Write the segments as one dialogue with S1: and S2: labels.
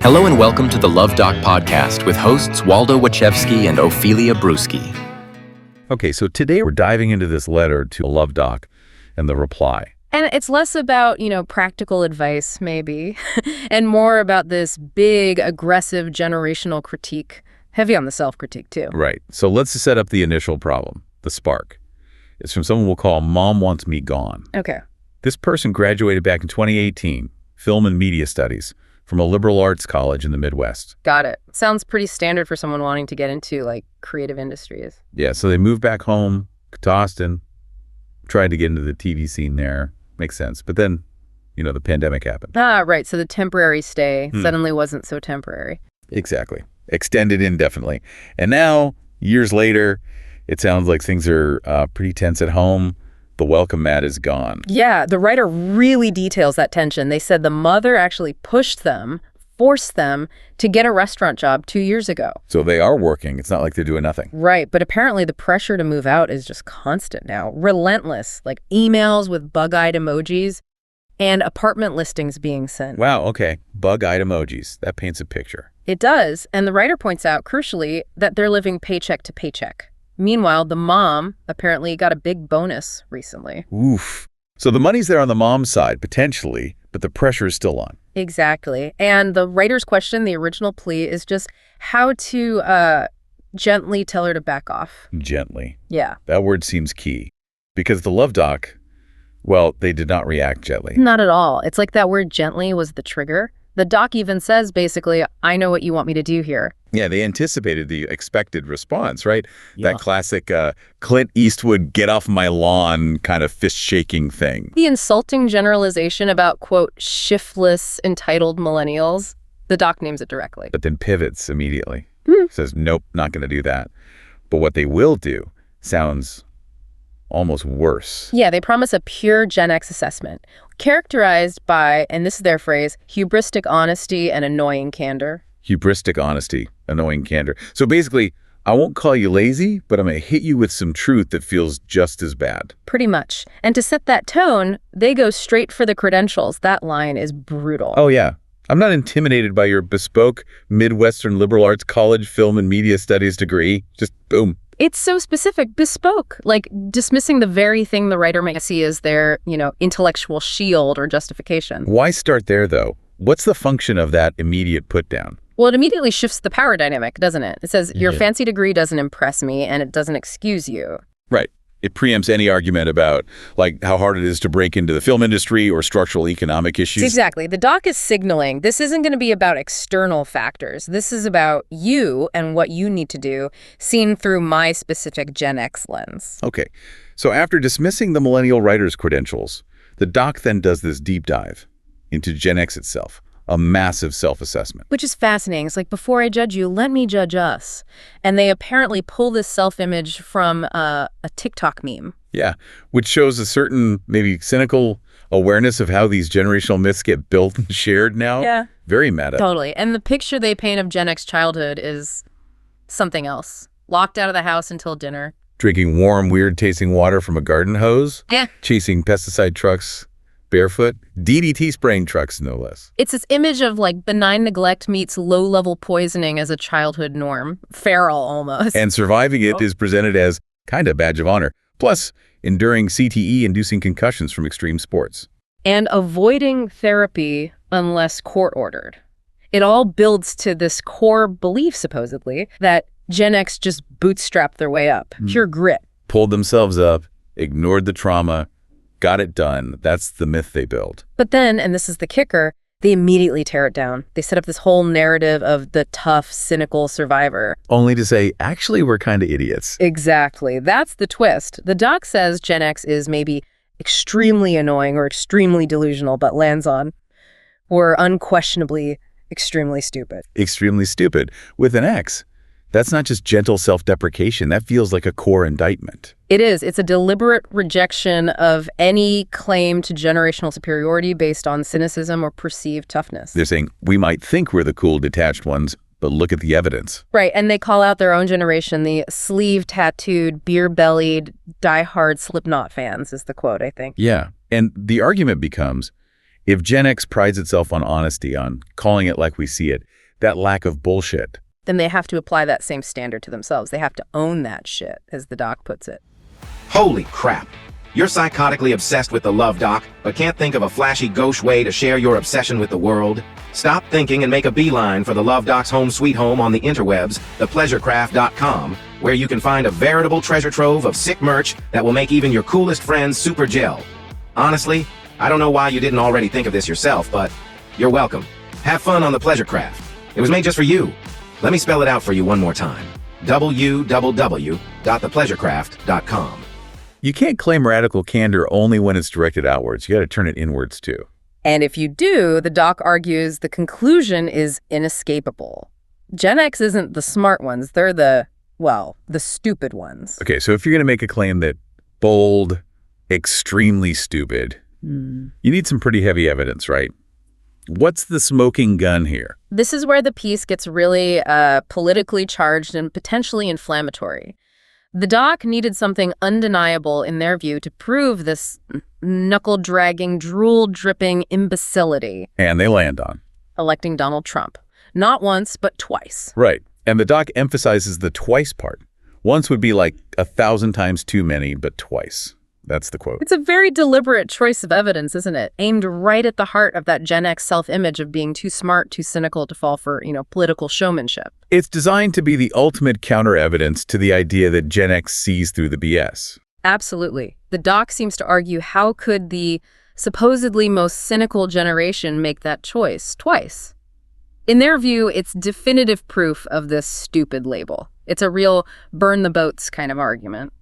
S1: Hello and welcome to the Luv Doc podcast with hosts Waldo Wachewski and Ophelia Bruschi.
S2: Okay, so today we're diving into this letter to Luv Doc and the reply.
S3: And it's less about, practical advice, maybe, and more about this big, aggressive generational critique, heavy on the self-critique, too.
S2: Right. So let's set up the initial problem, the spark. It's from someone we'll call Mom Wants Me Gone.
S3: Okay.
S2: This person graduated back in 2018, film and media studies, from a liberal arts college in the Midwest.
S3: Got it. Sounds pretty standard for someone wanting to get into, creative industries.
S2: Yeah, so they moved back home to Austin, tried to get into the TV scene there. Makes sense. But then, the pandemic happened.
S3: Ah, right. So the temporary stay suddenly wasn't so temporary.
S2: Exactly. Extended indefinitely. And now, years later, it sounds like things are pretty tense at home. The welcome mat is gone.
S3: Yeah, the writer really details that tension. They said the mother actually forced them to get a restaurant job 2 years ago.
S2: So they are working. It's not like they're doing nothing.
S3: Right, but apparently the pressure to move out is just constant now. Relentless, like emails with bug-eyed emojis and apartment listings being sent.
S2: Wow, okay. Bug-eyed emojis. That paints a picture.
S3: It does, and the writer points out, crucially, that they're living paycheck to paycheck. Meanwhile, the mom apparently got a big bonus recently.
S2: Oof. So the money's there on the mom's side, potentially, but the pressure is still on.
S3: Exactly. And the writer's question, the original plea, is just how to gently tell her to back off.
S2: Gently.
S3: Yeah.
S2: That word seems key. Because the Luv Doc, well, they did not react gently.
S3: Not at all. It's like that word gently was the trigger. The doc even says, basically, I know what you want me to do here.
S2: Yeah, they anticipated the expected response, right?
S3: Yeah.
S2: That classic Clint Eastwood, get off my lawn kind of fist-shaking thing.
S3: The insulting generalization about, quote, shiftless, entitled millennials, the doc names it directly.
S2: But then pivots immediately. Says, nope, not going to do that. But what they will do sounds almost worse.
S3: Yeah, they promise a pure Gen X assessment, characterized by, and this is their phrase, hubristic honesty and annoying candor.
S2: Hubristic honesty, annoying candor. So basically, I won't call you lazy, but I'm going to hit you with some truth that feels just as bad.
S3: Pretty much. And to set that tone, they go straight for the credentials. That line is brutal.
S2: Oh, yeah. I'm not intimidated by your bespoke Midwestern liberal arts college film and media studies degree. Just boom.
S3: It's so specific, bespoke, like dismissing the very thing the writer may see as their, intellectual shield or justification.
S2: Why start there, though? What's the function of that immediate put down?
S3: Well, it immediately shifts the power dynamic, doesn't it? It says, your fancy degree doesn't impress me, and it doesn't excuse you.
S2: Right. It preempts any argument about, how hard it is to break into the film industry or structural economic issues.
S3: Exactly. The doc is signaling this isn't going to be about external factors. This is about you and what you need to do, seen through my specific Gen X lens.
S2: Okay. So after dismissing the millennial writer's credentials, the doc then does this deep dive into Gen X itself. A massive self-assessment.
S3: Which is fascinating. It's like, before I judge you, let me judge us. And they apparently pull this self-image from a TikTok meme.
S2: Yeah, which shows a certain, maybe cynical awareness of how these generational myths get built and shared now.
S3: Yeah.
S2: Very meta.
S3: Totally. And the picture they paint of Gen X childhood is something else. Locked out of the house until dinner.
S2: Drinking warm, weird-tasting water from a garden hose.
S3: Yeah.
S2: Chasing pesticide trucks barefoot. DDT spraying trucks, no less.
S3: It's this image of benign neglect meets low-level poisoning as a childhood norm. Feral, almost.
S2: And surviving it is presented as kind of a badge of honor. Plus, enduring CTE-inducing concussions from extreme sports.
S3: And avoiding therapy unless court-ordered. It all builds to this core belief, supposedly, that Gen X just bootstrapped their way up. Pure grit.
S2: Pulled themselves up, ignored the trauma, got it done. That's the myth they build.
S3: But then, and this is the kicker, they immediately tear it down. They set up this whole narrative of the tough, cynical survivor.
S2: Only to say, actually, we're kind of idiots.
S3: Exactly. That's the twist. The doc says Gen X is maybe extremely annoying or extremely delusional, but lands on, we're unquestionably extremely stupid.
S2: Extremely stupid. With an X. That's not just gentle self-deprecation. That feels like a core indictment.
S3: It is. It's a deliberate rejection of any claim to generational superiority based on cynicism or perceived toughness.
S2: They're saying, we might think we're the cool, detached ones, but look at the evidence.
S3: Right, and they call out their own generation, the sleeve-tattooed, beer-bellied, die-hard Slipknot fans, is the quote, I think.
S2: Yeah, and the argument becomes, If Gen X prides itself on honesty, on calling it like we see it, that lack of bullshit,
S3: Then they have to apply that same standard to themselves. They have to own that shit, as the doc puts it.
S4: Holy crap! You're psychotically obsessed with the Luv Doc, but can't think of a flashy gauche way to share your obsession with the world? Stop thinking and make a beeline for the Luv Doc's home sweet home on the interwebs, thepleasurecraft.com, where you can find a veritable treasure trove of sick merch that will make even your coolest friends super gel. Honestly, I don't know why you didn't already think of this yourself, but you're welcome. Have fun on the Pleasure Craft. It was made just for you. Let me spell it out for you one more time. www.thepleasurecraft.com.
S2: you can't claim radical candor only when it's directed outwards. You got to turn it inwards, too.
S3: And if you do, the doc argues the conclusion is inescapable. Gen X isn't the smart ones. They're the stupid ones.
S2: Okay, so if you're going to make a claim that bold, extremely stupid, you need some pretty heavy evidence, right? What's the smoking gun here?
S3: This is where the piece gets really politically charged and potentially inflammatory. The doc needed something undeniable, in their view, to prove this knuckle-dragging, drool-dripping imbecility.
S2: And they land on
S3: Electing Donald Trump. Not once, but twice.
S2: right. And the doc emphasizes the twice part. Once would be like 1,000 times too many, but twice. That's the quote.
S3: It's a very deliberate choice of evidence, isn't it? Aimed right at the heart of that Gen X self-image of being too smart, too cynical to fall for, political showmanship.
S2: It's designed to be the ultimate counter-evidence to the idea that Gen X sees through the BS.
S3: Absolutely. The doc seems to argue, how could the supposedly most cynical generation make that choice twice? In their view, it's definitive proof of this stupid label. It's a real burn the boats kind of argument.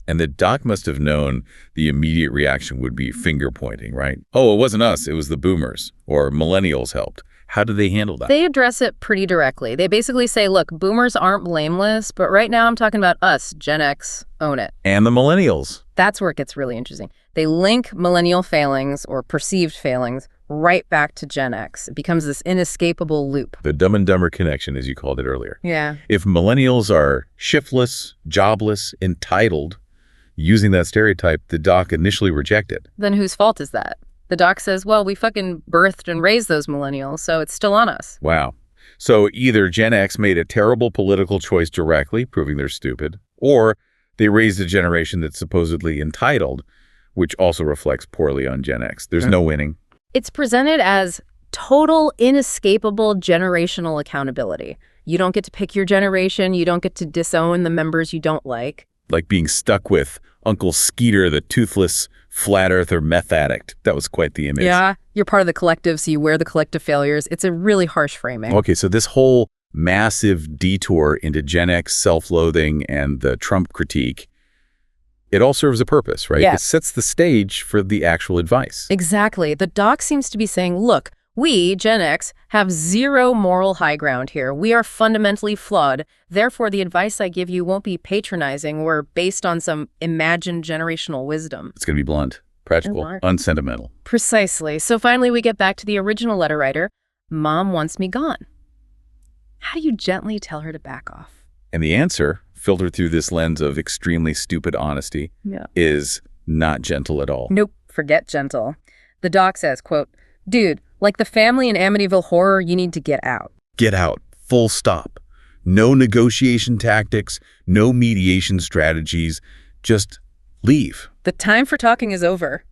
S2: And the doc must have known the immediate reaction would be finger-pointing, right? Oh, it wasn't us, it was the boomers, or millennials helped. How do they handle that?
S3: They address it pretty directly. They basically say, look, boomers aren't blameless, but right now I'm talking about us, Gen X, own it.
S2: And the millennials.
S3: That's where it gets really interesting. They link millennial failings, or perceived failings, right back to Gen X. It becomes this inescapable loop.
S2: The Dumb and Dumber connection, as you called it earlier.
S3: Yeah.
S2: If millennials are shiftless, jobless, entitled, using that stereotype, the doc initially rejected.
S3: Then whose fault is that? The doc says, well, we fucking birthed and raised those millennials, so it's still on us.
S2: Wow. So either Gen X made a terrible political choice directly, proving they're stupid, or they raised a generation that's supposedly entitled, which also reflects poorly on Gen X. There's no winning.
S3: It's presented as total, inescapable generational accountability. You don't get to pick your generation. You don't get to disown the members you don't like.
S2: Like being stuck with Uncle Skeeter, the toothless, flat earther meth addict. That was quite the image.
S3: Yeah, you're part of the collective, so you wear the collective failures. It's a really harsh framing.
S2: Okay, so this whole massive detour into Gen X self-loathing and the Trump critique, it all serves a purpose, right?
S3: Yeah.
S2: It sets the stage for the actual advice.
S3: Exactly. The doc seems to be saying, look, we, Gen X, have zero moral high ground here. We are fundamentally flawed. Therefore, the advice I give you won't be patronizing or based on some imagined generational wisdom.
S2: It's going to be blunt, practical, unsentimental.
S3: Precisely. So finally, we get back to the original letter writer. Mom wants me gone. How do you gently tell her to back off?
S2: And the answer, filtered through this lens of extremely stupid honesty, is not gentle at all.
S3: Nope, forget gentle. The doc says, quote, dude, like the family in Amityville Horror, you need to get out.
S2: Get out. Full stop. No negotiation tactics, no mediation strategies. Just leave.
S3: The time for talking is over.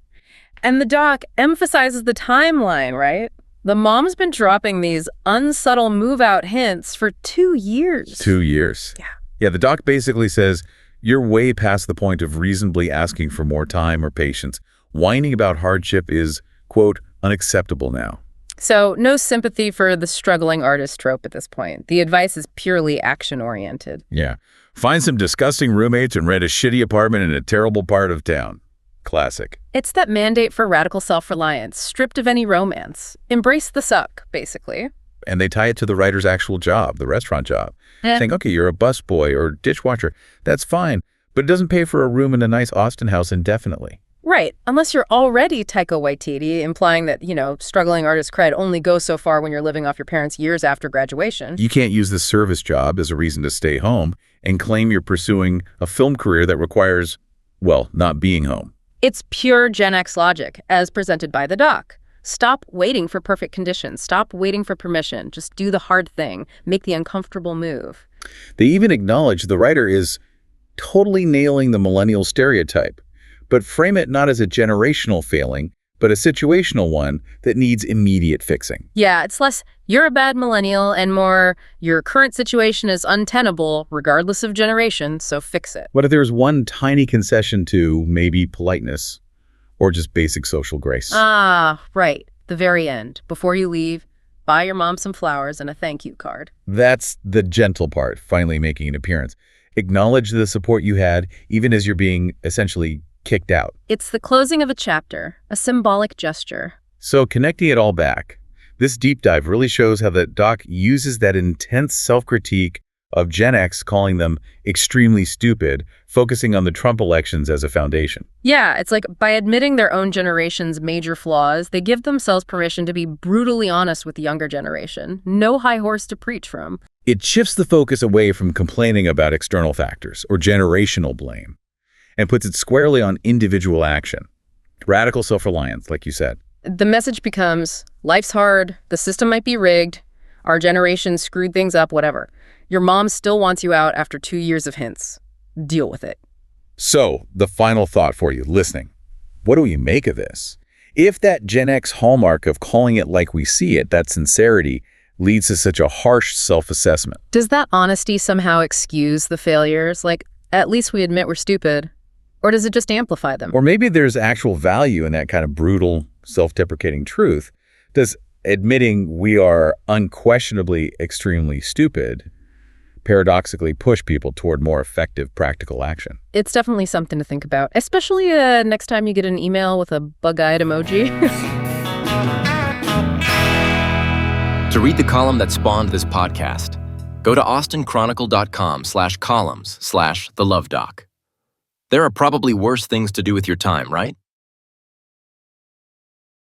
S3: And the doc emphasizes the timeline, right? The mom's been dropping these unsubtle move-out hints for 2 years.
S2: 2 years. Yeah, the doc basically says, you're way past the point of reasonably asking for more time or patience. Whining about hardship is, quote, unacceptable now.
S3: So no sympathy for the struggling artist trope at this point. The advice is purely action-oriented.
S2: Yeah. Find some disgusting roommates and rent a shitty apartment in a terrible part of town. Classic.
S3: It's that mandate for radical self-reliance, stripped of any romance. Embrace the suck, basically.
S2: And they tie it to the writer's actual job, the restaurant job. Saying, okay, you're a busboy or dishwasher. That's fine. But it doesn't pay for a room in a nice Austin house indefinitely.
S3: Right, unless you're already Taika Waititi, implying that, struggling artist cred only goes so far when you're living off your parents years after graduation.
S2: You can't use the service job as a reason to stay home and claim you're pursuing a film career that requires, well, not being home.
S3: It's pure Gen X logic, as presented by the doc. Stop waiting for perfect conditions. Stop waiting for permission. Just do the hard thing. Make the uncomfortable move.
S2: They even acknowledge the writer is totally nailing the millennial stereotype, but frame it not as a generational failing, but a situational one that needs immediate fixing.
S3: Yeah, it's less, you're a bad millennial, and more, your current situation is untenable regardless of generation, so fix it.
S2: What if there's one tiny concession to maybe politeness or just basic social grace?
S3: Ah, right. The very end. Before you leave, buy your mom some flowers and a thank you card.
S2: That's the gentle part, finally making an appearance. Acknowledge the support you had, even as you're being essentially kicked out.
S3: It's the closing of a chapter, a symbolic gesture.
S2: So connecting it all back, this deep dive really shows how the doc uses that intense self-critique of Gen X, calling them extremely stupid, focusing on the Trump elections as a foundation.
S3: Yeah, it's like by admitting their own generation's major flaws, they give themselves permission to be brutally honest with the younger generation. No high horse to preach from.
S2: It shifts the focus away from complaining about external factors or generational blame and puts it squarely on individual action. Radical self-reliance, like you said.
S3: The message becomes, life's hard, the system might be rigged, our generation screwed things up, whatever. Your mom still wants you out after 2 years of hints. Deal with it.
S2: So, the final thought for you, listening. What do we make of this? If that Gen X hallmark of calling it like we see it, that sincerity, leads to such a harsh self-assessment.
S3: Does that honesty somehow excuse the failures? Like, at least we admit we're stupid. Or does it just amplify them?
S2: Or maybe there's actual value in that kind of brutal, self-deprecating truth. Does admitting we are unquestionably extremely stupid paradoxically push people toward more effective practical action?
S3: It's definitely something to think about, especially next time you get an email with a bug-eyed emoji.
S1: To read the column that spawned this podcast, go to austinchronicle.com/columns/the Luv Doc. There are probably worse things to do with your time, right?